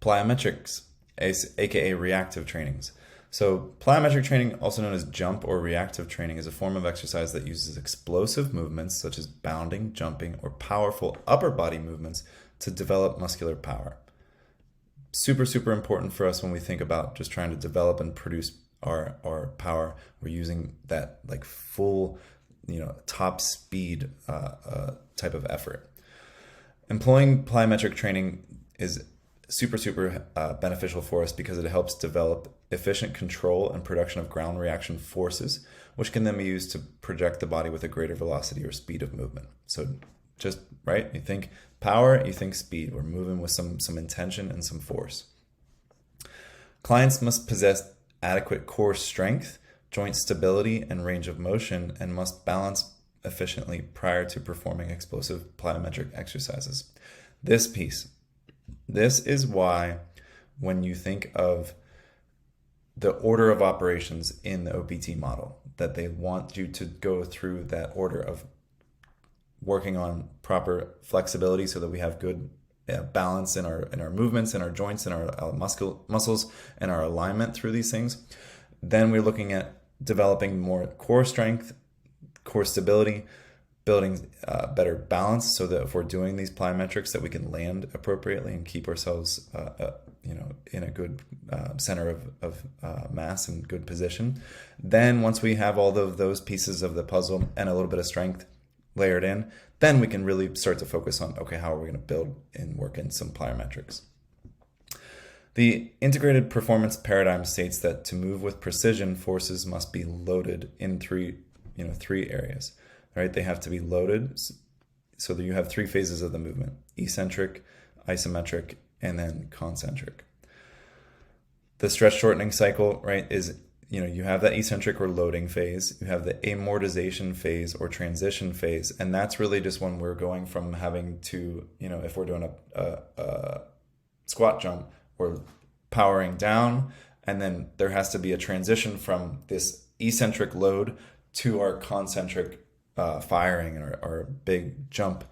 Plyometrics, aka reactive trainings. So plyometric training, also known as jump or reactive training, is a form of exercise that uses explosive movements such as bounding, jumping, or powerful upper body movements to develop muscular power. Super, super important for us when we think about just trying to develop and produce our power. We're using that like full, top speed type of effort. Employing plyometric training is super, super beneficial for us because it helps develop efficient control and production of ground reaction forces, which can then be used to project the body with a greater velocity or speed of movement. So just, right, you think power, you think speed. We're moving with some intention and some force. Clients must possess adequate core strength, joint stability, and range of motion, and must balance efficiently prior to performing explosive plyometric exercises. This is why when you think of the order of operations in the OPT model, that they want you to go through that order of working on proper flexibility so that we have good balance in our movements, in our joints, in our muscles, and our alignment through these things. Then we're looking at developing more core strength, core stability, building better balance so that if we're doing these plyometrics that we can land appropriately and keep ourselves in a good center of mass and good position. Then once we have all of those pieces of the puzzle and a little bit of strength layered in, then we can really start to focus on, okay, how are we going to build and work in some plyometrics? The integrated performance paradigm states that to move with precision, forces must be loaded in three areas. Right? They have to be loaded so that you have three phases of the movement: eccentric, isometric, and then concentric. The stress shortening cycle, right, is, you have that eccentric or loading phase, you have the amortization phase or transition phase, and that's really just when we're going from having to, if we're doing a squat jump, we're powering down, and then there has to be a transition from this eccentric load to our concentric firing or big jump.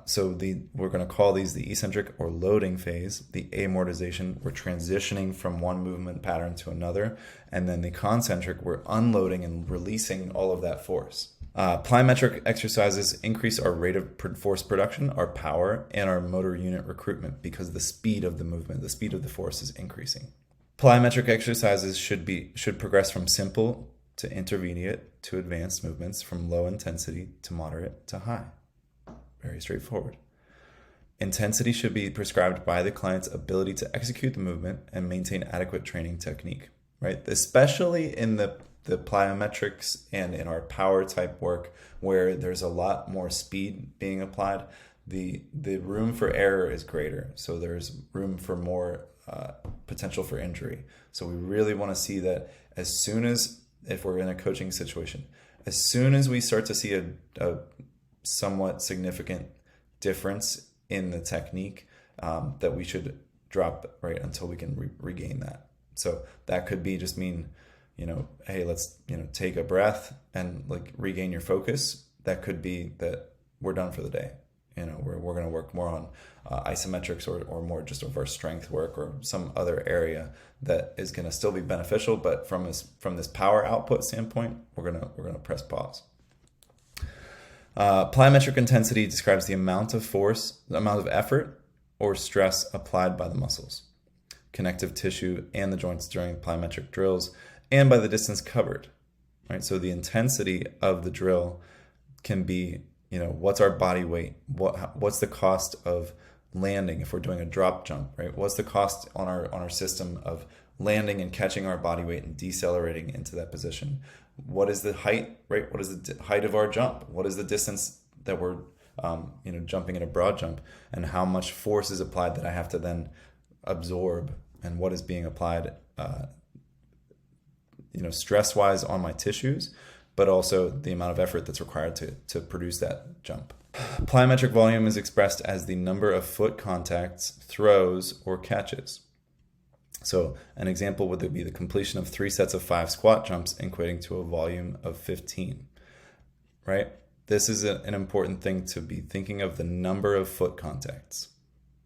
So we're going to call these the eccentric or loading phase. The amortization, we're transitioning from one movement pattern to another. And then the concentric, we're unloading and releasing all of that force. Plyometric exercises increase our rate of force production, our power, and our motor unit recruitment because the speed of the movement, the speed of the force is increasing. Plyometric exercises should progress from simple to intermediate to advanced movements, from low intensity to moderate to high. Very straightforward. Intensity should be prescribed by the client's ability to execute the movement and maintain adequate training technique, right? Especially in the plyometrics and in our power type work where there's a lot more speed being applied, the room for error is greater. So there's room for more potential for injury. So we really want to see that as soon as, if we're in a coaching situation, as soon as we start to see a somewhat significant difference in the technique, that we should drop right until we can regain that. So that could be just mean, hey, let's, take a breath and like regain your focus. That could be that we're done for the day. We're going to work more on isometrics or more just of our strength work or some other area that is going to still be beneficial, but from this power output standpoint, we're going to press pause. Plyometric intensity describes the amount of force, the amount of effort or stress applied by the muscles, connective tissue, and the joints during plyometric drills, and by the distance covered. Right. So the intensity of the drill can be, what's our body weight? What's the cost of landing if we're doing a drop jump, right? What's the cost on our system of landing and catching our body weight and decelerating into that position? What is the height, right? What is the height of our jump? What is the distance that we're, jumping in a broad jump? And how much force is applied that I have to then absorb? And what is being applied, stress-wise on my tissues, but also the amount of effort that's required to produce that jump. Plyometric volume is expressed as the number of foot contacts, throws, or catches. So an example would be the completion of 3 sets of 5 squat jumps, equating to a volume of 15, right? This is an important thing to be thinking of, the number of foot contacts.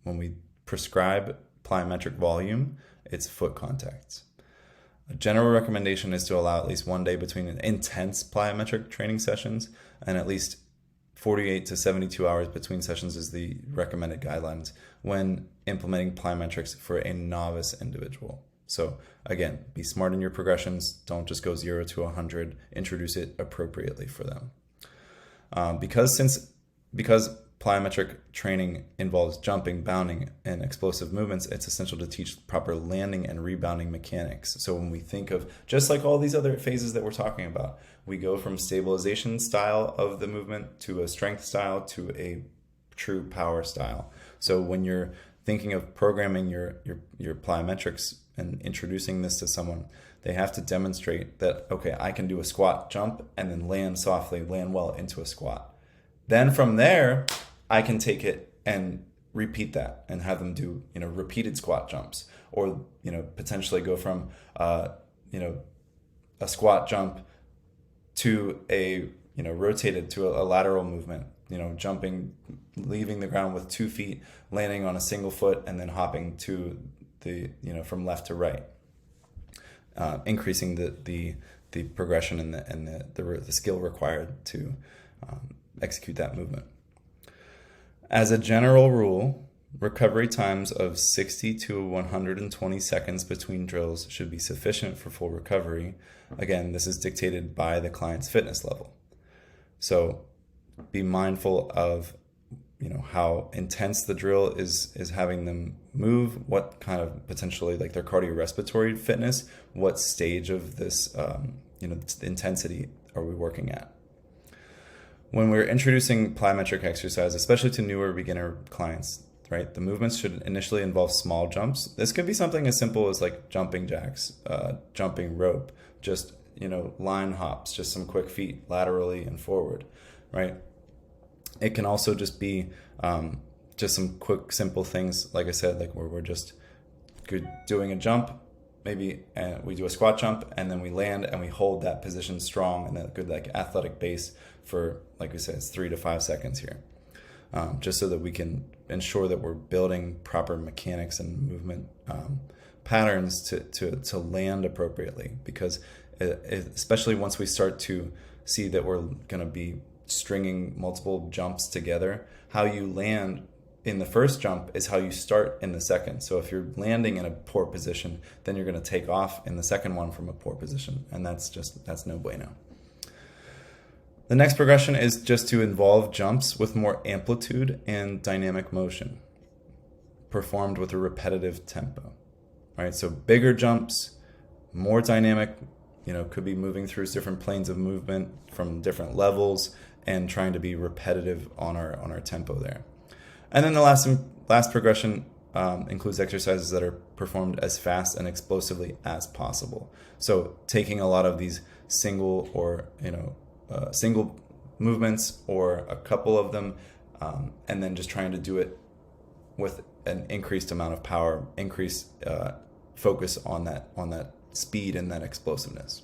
When we prescribe plyometric volume, it's foot contacts. A general recommendation is to allow at least one day between intense plyometric training sessions, and at least 48 to 72 hours between sessions is the recommended guidelines when implementing plyometrics for a novice individual. So again, be smart in your progressions. Don't just go 0 to 100. Introduce it appropriately for them. Because plyometric training involves jumping, bounding, and explosive movements, it's essential to teach proper landing and rebounding mechanics. So when we think of, just like all these other phases that we're talking about, we go from stabilization style of the movement to a strength style to a true power style. So when you're thinking of programming your plyometrics and introducing this to someone, they have to demonstrate that, okay, I can do a squat jump and then land softly, land well into a squat. Then from there, I can take it and repeat that and have them do, repeated squat jumps, or, potentially go from, a squat jump to a, rotated to a lateral movement, jumping, leaving the ground with 2 feet, landing on a single foot, and then hopping to the, from left to right, increasing the progression and the skill required to execute that movement. As a general rule, recovery times of 60 to 120 seconds between drills should be sufficient for full recovery. Again, this is dictated by the client's fitness level. So be mindful of how intense the drill is having them move, what kind of potentially like their cardiorespiratory fitness, what stage of this intensity are we working at. When we're introducing plyometric exercise, especially to newer beginner clients, right, the movements should initially involve small jumps. This could be something as simple as like jumping jacks, jumping rope, just, line hops, just some quick feet laterally and forward, right? It can also just be just some quick, simple things, like I said, like where we're just doing a jump, maybe we do a squat jump, and then we land and we hold that position strong and that good like athletic base for, like we said, it's 3 to 5 seconds here, just so that we can ensure that we're building proper mechanics and movement patterns to land appropriately. Because especially once we start to see that we're going to be stringing multiple jumps together, how you land in the first jump is how you start in the second. So if you're landing in a poor position, then you're going to take off in the second one from a poor position, and that's no bueno. The next progression is just to involve jumps with more amplitude and dynamic motion, performed with a repetitive tempo. Right? So bigger jumps, more dynamic, could be moving through different planes of movement from different levels and trying to be repetitive on our tempo there. And then the last progression includes exercises that are performed as fast and explosively as possible. So taking a lot of these single movements or a couple of them, and then just trying to do it with an increased amount of power, increased focus on that speed and that explosiveness.